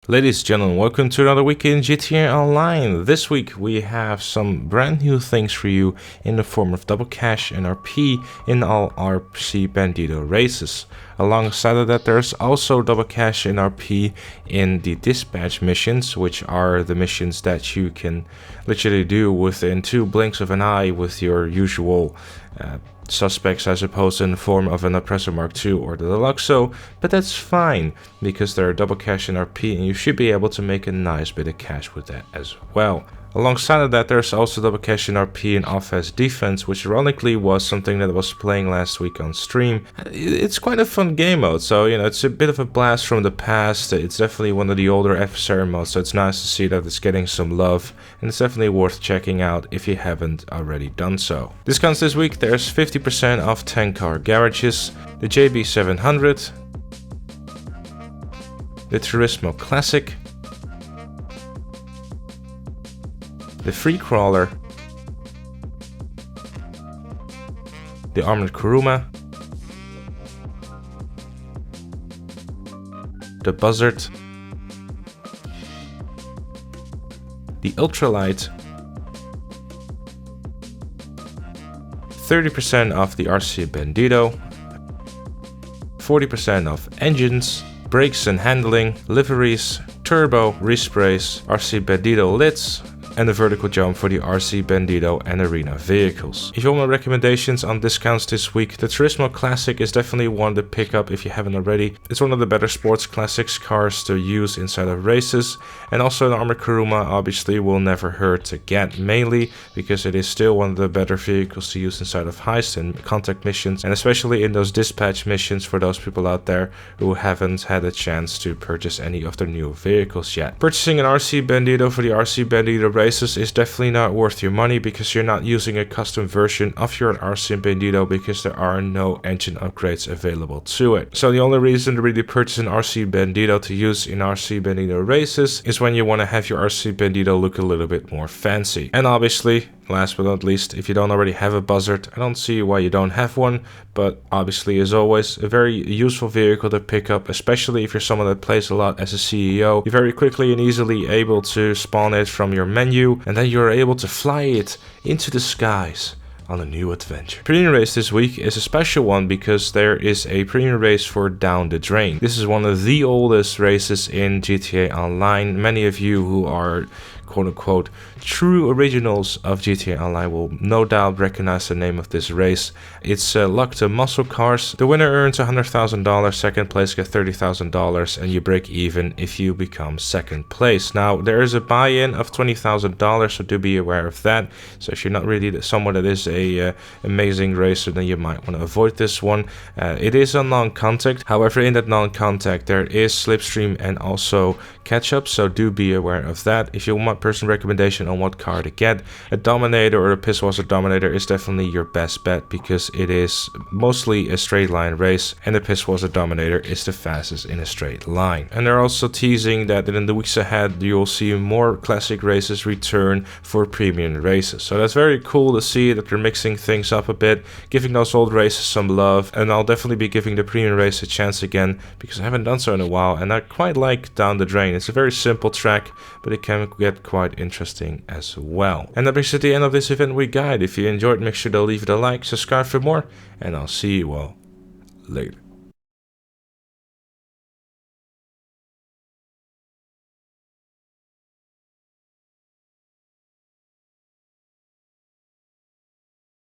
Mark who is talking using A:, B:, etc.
A: Ladies and gentlemen, welcome to another week in GTA Online. This week we have some brand new things for you in the form of double cash and RP in all RC Bandito races. Alongside of that, there's also double cash and RP in the dispatch missions, which are the missions that you can literally do within 2 blinks of an eye with your usual suspects, I suppose, in the form of an Oppressor Mark II or the Deluxo, but that's fine because there are double cash and RP and you should be able to make a nice bit of cash with that as well. Alongside of that, there's also double cash and RP in offense defense, which ironically was something that I was playing last week on stream. It's quite a fun game mode, so it's a bit of a blast from the past. It's definitely one of the older adversary modes, so it's nice to see that it's getting some love, and it's definitely worth checking out if you haven't already done so. Discounts this week: there's 50% off 10 car garages, the JB700, the Turismo Classic, the Free Crawler, the Armored Kuruma, the Buzzard, the Ultralight, 30% off the RC Bandito, 40% off engines, brakes and handling, liveries, turbo, resprays, RC Bandito lids, and the vertical jump for the RC Bandito and Arena vehicles. If you want my recommendations on discounts this week, the Turismo Classic is definitely one to pick up if you haven't already. It's one of the better sports classics cars to use inside of races, and also the Armored Kuruma obviously will never hurt to get, mainly because it is still one of the better vehicles to use inside of heist and contact missions, and especially in those dispatch missions for those people out there who haven't had a chance to purchase any of their new vehicles yet. Purchasing an RC Bandito for the RC Bandito races is definitely not worth your money because you're not using a custom version of your RC Bandito because there are no engine upgrades available to it. So the only reason to really purchase an RC Bandito to use in RC Bandito races is when you want to have your RC Bandito look a little bit more fancy. And obviously, last but not least, if you don't already have a Buzzard, I don't see why you don't have one, but obviously, as always, a very useful vehicle to pick up, especially if you're someone that plays a lot as a CEO. You're very quickly and easily able to spawn it from your menu, and then you're able to fly it into the skies on a new adventure. Premium race this week is a special one because there is a premium race for Down the Drain. This is one of the oldest races in GTA Online. Many of you who are quote-unquote true originals of GTA Online will no doubt recognize the name of this race. It's luck to muscle cars. The winner earns $100,000, second place gets $30,000, and you break even if you become second place. Now, there is a buy-in of $20,000, so do be aware of that. So if you're not really someone that is a amazing racer, then you might want to avoid this one. It is a non-contact. However, in that non-contact, there is slipstream and also catch-up, so do be aware of that. If you want my personal recommendation on what car to get, a Dominator or a Pisswasser Dominator is definitely your best bet because it is mostly a straight line race, and the Pisswasser Dominator is the fastest in a straight line. And they're also teasing that in the weeks ahead you'll see more classic races return for premium races. So that's very cool to see that they're mixing things up a bit, giving those old races some love, and I'll definitely be giving the premium race a chance again because I haven't done so in a while, and I quite like Down the Drain. It's a very simple track, but it can get quite interesting as well. And that brings us to the end of this event week guide. If you enjoyed, make sure to leave it a like, subscribe for more, and I'll see you all later.